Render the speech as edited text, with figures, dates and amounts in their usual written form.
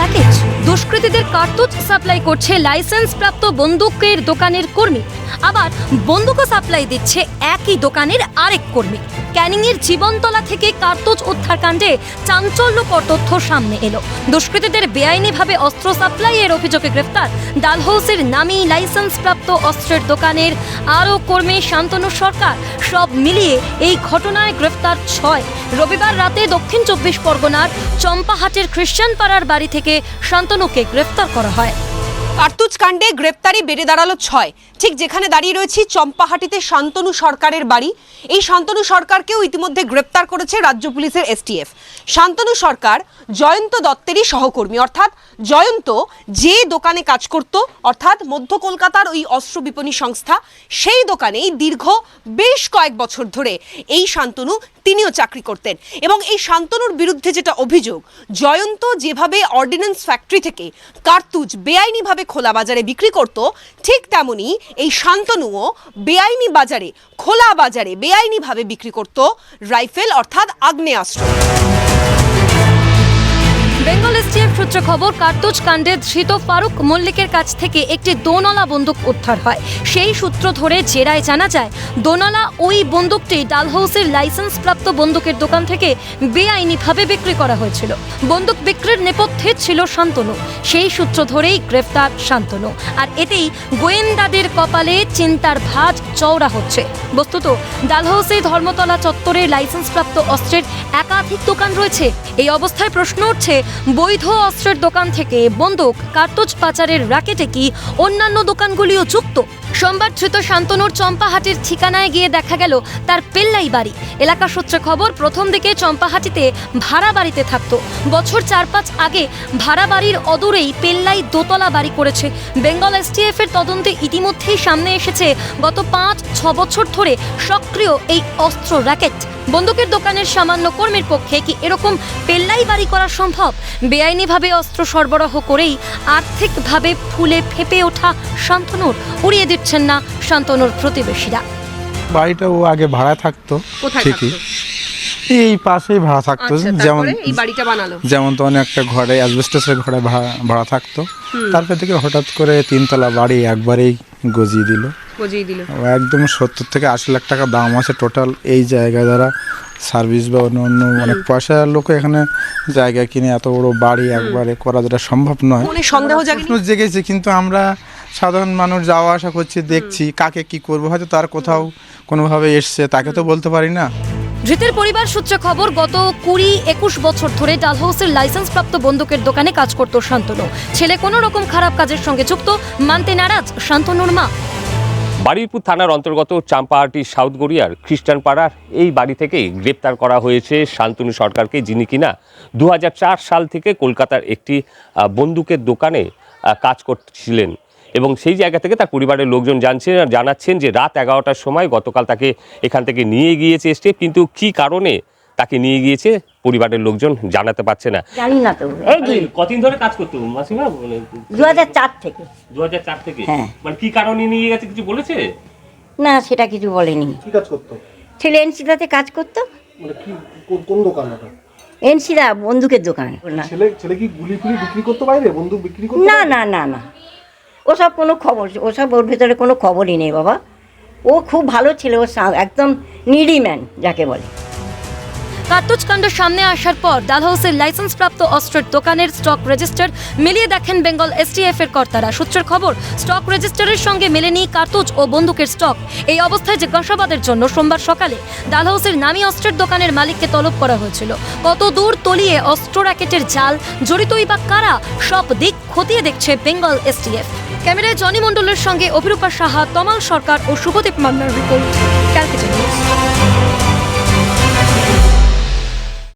Package. দুষ্কৃতীদের কার্তুজ supply করছে licence প্রাপ্ত বন্দুকের দোকানের কর্মী, আবার বন্দুকও সাপ্লাই দিচ্ছে একই দোকানের আরেক কর্মী। ক্যানিংয়ের জীবনতলা থেকে কার্তুজ উদ্ধারকাণ্ডে চাঞ্চল্যকর তথ্য সামনে এলো। দুষ্কৃতীদের বেআইনিভাবে অস্ত্র সাপ্লাইয়ের অভিযোগে গ্রেফতার ডালহৌসির নামী লাইসেন্স প্রাপ্ত অস্ত্রের দোকানের আরও কর্মী শান্তনু সরকার। সব মিলিয়ে এই ঘটনায় গ্রেফতার 6। রবিবার রাতে দক্ষিণ 24 পরগনার চম্পাহাটের খ্রিস্টান পাড়ার বাড়ি থেকে শান্তনুকে গ্রেফতার করা হয়। কার্তুজ কাণ্ডে গ্রেপ্তারি বেড়ে দাঁড়ালো 6। ঠিক যেখানে দাঁড়িয়ে রয়েছি চম্পাহাটিতে শান্তনু সরকারের বাড়ি। এই শান্তনু সরকারকেও ইতিমধ্যে গ্রেপ্তার করেছে রাজ্য পুলিশের এসটিএফ। শান্তনু সরকার জয়ন্ত দত্তেরই সহকর্মী, অর্থাৎ জয়ন্ত যে দোকানে কাজ করত, অর্থাৎ মধ্য কলকাতার ওই অস্ত্র বিপণী সংস্থা, সেই দোকানেই দীর্ঘ বেশ কয়েক বছর ধরে এই শান্তনু তিনিও চাকরি করতেন। এবং এই শান্তনুর বিরুদ্ধে যেটা অভিযোগ, জয়ন্ত যেভাবে অর্ডিন্যান্স ফ্যাক্টরি থেকে কার্তুজ বেআইনিভাবে খোলা বাজারে বিক্রি করত, ঠিক তেমনি এই শান্তনুও বেআইনি বাজারে, খোলা বাজারে বেআইনিভাবে বিক্রি করত রাইফেল অর্থাৎ আগ্নেয়াস্ত্র। বেঙ্গল এসটিএফ সূত্রে খবর, কার্তুজ কাণ্ডে ধৃত ফারুক মল্লিকের কাছ থেকে একটি দোনলা বন্দুক উদ্ধার হয়। সেই সূত্র ধরে জেরায় জানা যায়, দোনলা ওই বন্দুকটি ডালহৌসির লাইসেন্স প্রাপ্ত বন্দুকের দোকান থেকে বেআইনিভাবে বিক্রি করা হয়েছিল। বন্দুক বিক্রির নেপথ্যে ছিল শান্তনু। সেই সূত্র ধরেই গ্রেফতার শান্তনু। আর এতেই গোয়েন্দাদের কপালে চিন্তার ভাঁজ চওড়া হচ্ছে। বস্তুত ডালহৌসি ধর্মতলা চত্বরে লাইসেন্সপ্রাপ্ত অস্ত্রের একাধিক দোকান রয়েছে। এই অবস্থায় প্রশ্ন উঠছে, বৈধ অস্ত্রের দোকান থেকে বন্দুক কার্তুজ পাচারের র্যাকেটে কি অন্যান্য দোকানগুলিও যুক্ত? সোমবার ধৃত শান্তনুর চম্পাহাটির ঠিকানায় গিয়ে দেখা গেল তার পেল্লাই বাড়ি। এলাকা সূত্রে খবর, প্রথম দিকে চম্পাহাটিতে ভাড়া বাড়িতে থাকতো। বছর 4-5 আগে ভাড়া বাড়ির অদূরেই পেল্লাই দোতলা বাড়ি করেছে। বেঙ্গল এসটিএফ এর তদন্তে ইতিমধ্যেই সামনে এসেছে গত 5-6 বছর ধরে সক্রিয় এই অস্ত্র র্যাকেট। বন্দুকের দোকানের সামান্য কর্মীর পক্ষে কি এরকম পেল্লাই বাড়ি করা সম্ভব? বেআইনিভাবে অস্ত্র সরবরাহ করেই আর্থিকভাবে ফুলে ফেপে ওঠা শান্তনুর উড়িয়ে দিচ্ছেন না শান্তনুর প্রতিবেশীরা। বাড়িটা ও আগে ভাড়া থাকতো, ঠিকই এই পাশেই ভাড়া থাকতো। যেমন এই বাড়িটা বানালো, যেমন তো অনেকটা ঘরে অ্যাসবেস্টসের ঘরে ভাড়া থাকতো। তারপর থেকে হঠাৎ করে 3তলা বাড়ি একবারেই গজিয়ে দিল। একদম 70 থেকে 80 লাখ টাকা দাম আছে টোটাল। এই জায়গায় যারা সার্ভিস বা অন্য অনেক পয়সার লোক এখানে জায়গা কিনে এত বড় বাড়ি একবারে করা যেটা সম্ভব নয়। সন্দেহ জেগেছে, কিন্তু আমরা সাধারণ মানুষ যাওয়া আসা করছি, দেখছি কাকে কি করবো, হয়তো তার কোথাও কোনোভাবে এসছে, তাকে তো বলতে পারি না। ধৃতের পরিবার সূত্রে খবর, গত 20-21 বছর ধরে ডালহৌসির লাইসেন্সপ্রাপ্ত বন্দুকের দোকানে কাজ করত শান্তনু। ছেলে কোনো রকম খারাপ কাজের সঙ্গে যুক্ত, মানতে নারাজ শান্তনুর মা। বারুইপুর থানার অন্তর্গত চাম্পাহাটি সাউথ গড়িয়ার খ্রিস্টান পাড়ার এই বাড়ি থেকেই গ্রেপ্তার করা হয়েছে শান্তনু সরকারকে, যিনি কিনা 2004 সাল থেকে কলকাতার একটি বন্দুকের দোকানে কাজ করছিলেন। এবং সেই জায়গা থেকে তার পরিবারের লোকজন জানাচ্ছেন যে রাত 11টার সময় গতকাল তাকে এখান থেকে নিয়ে গিয়েছে এসটিএফ, কিন্তু কি কারণে তাকে নিয়ে গিয়েছে পরিবারের লোকজন জানাতে পারছে না। জানি না তো। এই যে কতদিন ধরে কাজ করতো মাসিমা? 2004 থেকে। 2004 থেকে? হ্যাঁ। মানে কি কারণে নিয়ে গেছে কিছু বলেছে? না, সেটা কিছু বলেনি। কি কাজ করতো? ছেলে এনসিদাতে কাজ করতো। মানে কি কোন দোকান ওটা? এনসিদা বন্দুকের দোকান। ছেলে কি গুলি বিক্রি করতে বাইরে বন্দুক বিক্রি করতে? না না না না, ওসব কোনো খবর, ওসব ওর ভেতরে কোনো খবরই নেই বাবা। ও খুব ভালো ছেলে, ও একদম নিডি ম্যান যাকে বলে। কার্তুজ কাণ্ড সামনে আসার পর ডালহৌসির লাইসেন্সপ্রাপ্ত অস্ত্রের দোকানের স্টক রেজিস্টার মিলিয়ে দেখেন বেঙ্গল এসটিএফ এর কর্তারা। সূত্রের খবর, স্টক রেজিস্টারের সঙ্গে মেলেনি কার্তুজ ও বন্দুকের স্টক। এই অবস্থায় জিজ্ঞাসাবাদের জন্য সোমবার সকালে ডালহৌসির নামী অস্ত্রের দোকানের মালিককে তলব করা হয়েছিল। কত দূর তলিয়ে অস্ত্র র্যাকেটের জাল, জড়িতই বা কারা, সব দিক খতিয়ে দেখছে বেঙ্গল এসটিএফ। ক্যামেরায় জনি মণ্ডলের সঙ্গে অভিরূপা সাহা, তমাল সরকার ও শুভদীপ মান্নার রিপোর্ট, ক্যালকাটা নিউজ।